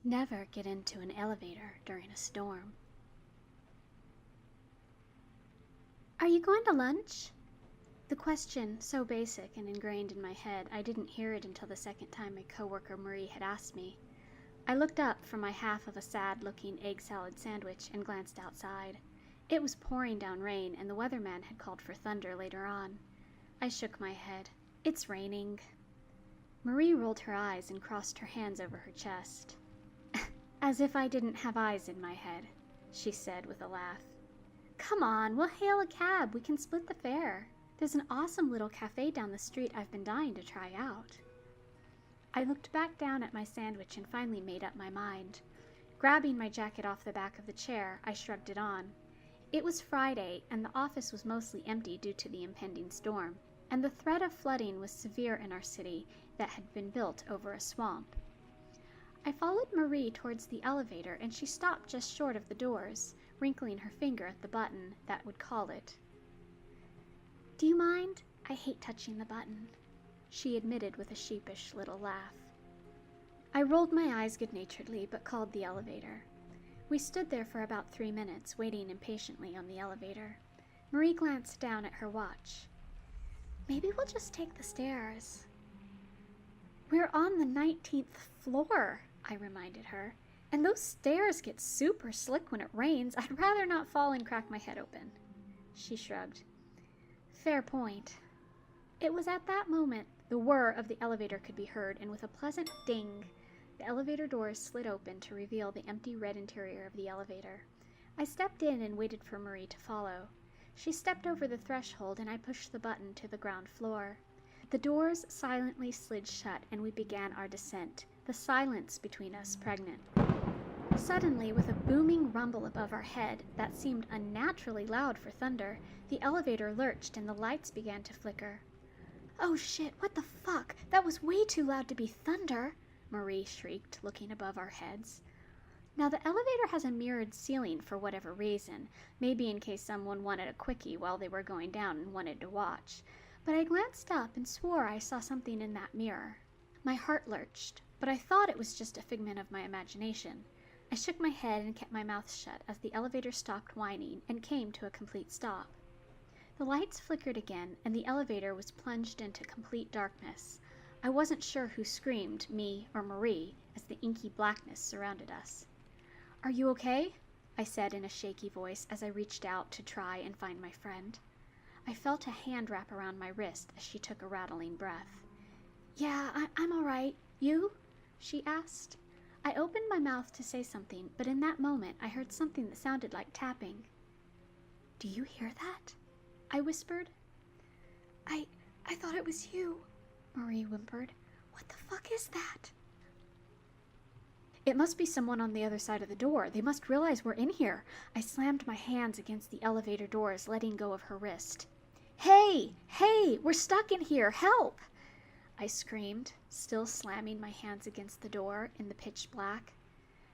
Never get into an elevator during a storm. Are you going to lunch? The question, so basic and ingrained in my head, I didn't hear it until the second time my coworker Marie had asked me. I looked up from my half of a sad-looking egg salad sandwich and glanced outside. It was pouring down rain, and the weatherman had called for thunder later on. I shook my head. It's raining. Marie rolled her eyes and crossed her hands over her chest. As if I didn't have eyes in my head, she said with a laugh. Come on, we'll hail a cab. We can split the fare. There's an awesome little cafe down the street I've been dying to try out. I looked back down at my sandwich and finally made up my mind. Grabbing my jacket off the back of the chair, I shrugged it on. It was Friday, and the office was mostly empty due to the impending storm, and the threat of flooding was severe in our city that had been built over a swamp. I followed Marie towards the elevator, and she stopped just short of the doors, wrinkling her finger at the button that would call it. Do you mind? I hate touching the button, she admitted with a sheepish little laugh. I rolled my eyes good-naturedly, but called the elevator. We stood there for about 3 minutes, waiting impatiently on the elevator. Marie glanced down at her watch. Maybe we'll just take the stairs. We're on the 19th floor, I reminded her, and those stairs get super slick when it rains. I'd rather not fall and crack my head open. She shrugged. Fair point. It was at that moment the whir of the elevator could be heard, and with a pleasant ding, the elevator doors slid open to reveal the empty red interior of the elevator. I stepped in and waited for Marie to follow. She stepped over the threshold, and I pushed the button to the ground floor. The doors silently slid shut, and we began our descent, the silence between us pregnant. Suddenly, with a booming rumble above our head that seemed unnaturally loud for thunder, the elevator lurched and the lights began to flicker. Oh shit, what the fuck? That was way too loud to be thunder, Marie shrieked, looking above our heads. Now, the elevator has a mirrored ceiling for whatever reason, maybe in case someone wanted a quickie while they were going down and wanted to watch. But I glanced up and swore I saw something in that mirror. My heart lurched, but I thought it was just a figment of my imagination. I shook my head and kept my mouth shut as the elevator stopped whining and came to a complete stop. The lights flickered again, and the elevator was plunged into complete darkness. I wasn't sure who screamed, me or Marie, as the inky blackness surrounded us. Are you okay? I said in a shaky voice as I reached out to try and find my friend. I felt a hand wrap around my wrist as she took a rattling breath. Yeah, I'm all right. You? She asked. I opened my mouth to say something, but in that moment I heard something that sounded like tapping. Do you hear that? I whispered. I thought it was you, Marie whimpered. What the fuck is that? It must be someone on the other side of the door. They must realize we're in here. I slammed my hands against the elevator doors, letting go of her wrist. Hey! Hey! We're stuck in here! Help! I screamed, still slamming my hands against the door in the pitch black.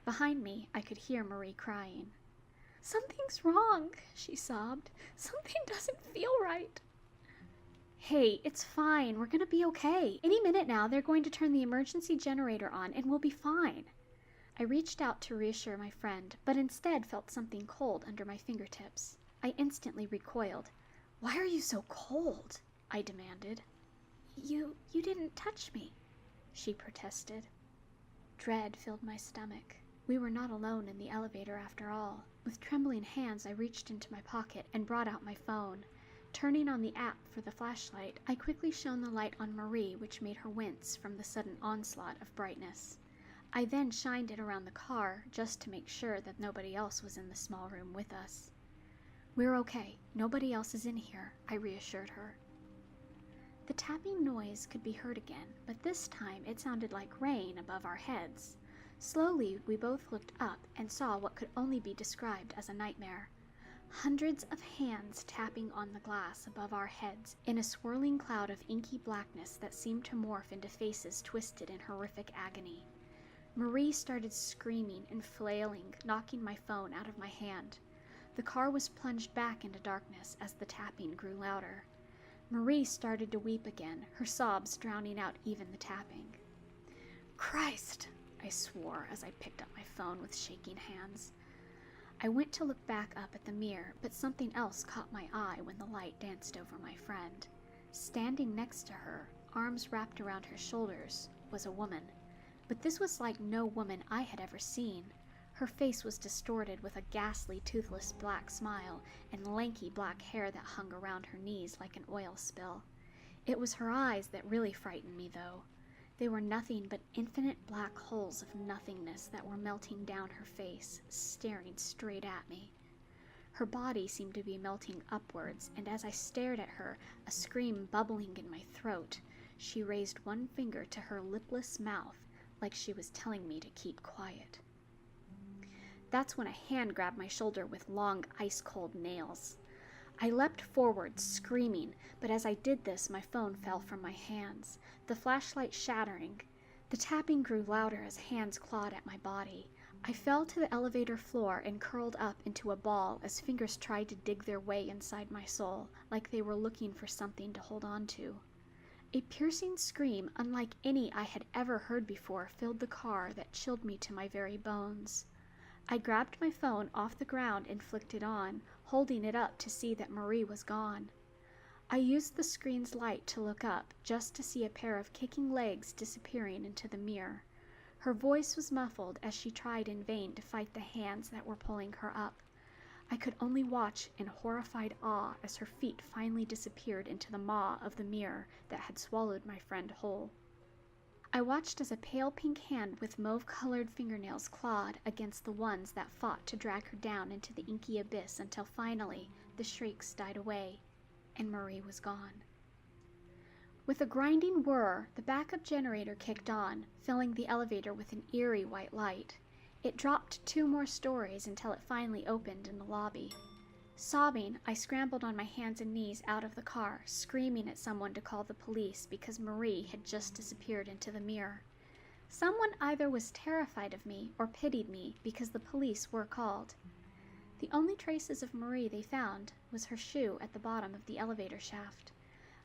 Behind me, I could hear Marie crying. Something's wrong, she sobbed. Something doesn't feel right. Hey, it's fine. We're gonna be okay. Any minute now, they're going to turn the emergency generator on and we'll be fine. I reached out to reassure my friend, but instead felt something cold under my fingertips. I instantly recoiled. Why are you so cold? I demanded. You didn't touch me, she protested. Dread filled my stomach. We were not alone in the elevator after all. With trembling hands, I reached into my pocket and brought out my phone. Turning on the app for the flashlight, I quickly shone the light on Marie, which made her wince from the sudden onslaught of brightness. I then shined it around the car just to make sure that nobody else was in the small room with us. We're okay. Nobody else is in here, I reassured her. The tapping noise could be heard again, but this time it sounded like rain above our heads. Slowly, we both looked up and saw what could only be described as a nightmare. Hundreds of hands tapping on the glass above our heads in a swirling cloud of inky blackness that seemed to morph into faces twisted in horrific agony. Marie started screaming and flailing, knocking my phone out of my hand. The car was plunged back into darkness as the tapping grew louder. Marie started to weep again, her sobs drowning out even the tapping. Christ, I swore as I picked up my phone with shaking hands. I went to look back up at the mirror, but something else caught my eye when the light danced over my friend. Standing next to her, arms wrapped around her shoulders, was a woman. But this was like no woman I had ever seen. Her face was distorted with a ghastly, toothless black smile and lanky black hair that hung around her knees like an oil spill. It was her eyes that really frightened me, though. They were nothing but infinite black holes of nothingness that were melting down her face, staring straight at me. Her body seemed to be melting upwards, and as I stared at her, a scream bubbling in my throat, she raised one finger to her lipless mouth, like she was telling me to keep quiet. That's when a hand grabbed my shoulder with long, ice-cold nails. I leapt forward, screaming, but as I did this, my phone fell from my hands, the flashlight shattering. The tapping grew louder as hands clawed at my body. I fell to the elevator floor and curled up into a ball as fingers tried to dig their way inside my soul, like they were looking for something to hold on to. A piercing scream, unlike any I had ever heard before, filled the car that chilled me to my very bones. I grabbed my phone off the ground and flicked it on, holding it up to see that Marie was gone. I used the screen's light to look up, just to see a pair of kicking legs disappearing into the mirror. Her voice was muffled as she tried in vain to fight the hands that were pulling her up. I could only watch in horrified awe as her feet finally disappeared into the maw of the mirror that had swallowed my friend whole. I watched as a pale pink hand with mauve-colored fingernails clawed against the ones that fought to drag her down into the inky abyss until finally the shrieks died away, and Marie was gone. With a grinding whir, the backup generator kicked on, filling the elevator with an eerie white light. It dropped 2 more stories until it finally opened in the lobby. Sobbing, I scrambled on my hands and knees out of the car, screaming at someone to call the police because Marie had just disappeared into the mirror. Someone either was terrified of me or pitied me because the police were called. The only traces of Marie they found was her shoe at the bottom of the elevator shaft.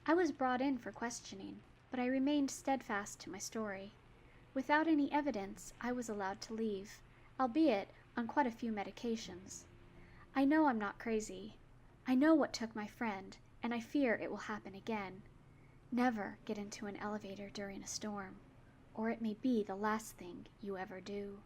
I was brought in for questioning, but I remained steadfast to my story. Without any evidence, I was allowed to leave, albeit on quite a few medications. I know I'm not crazy. I know what took my friend, and I fear it will happen again. Never get into an elevator during a storm, or it may be the last thing you ever do.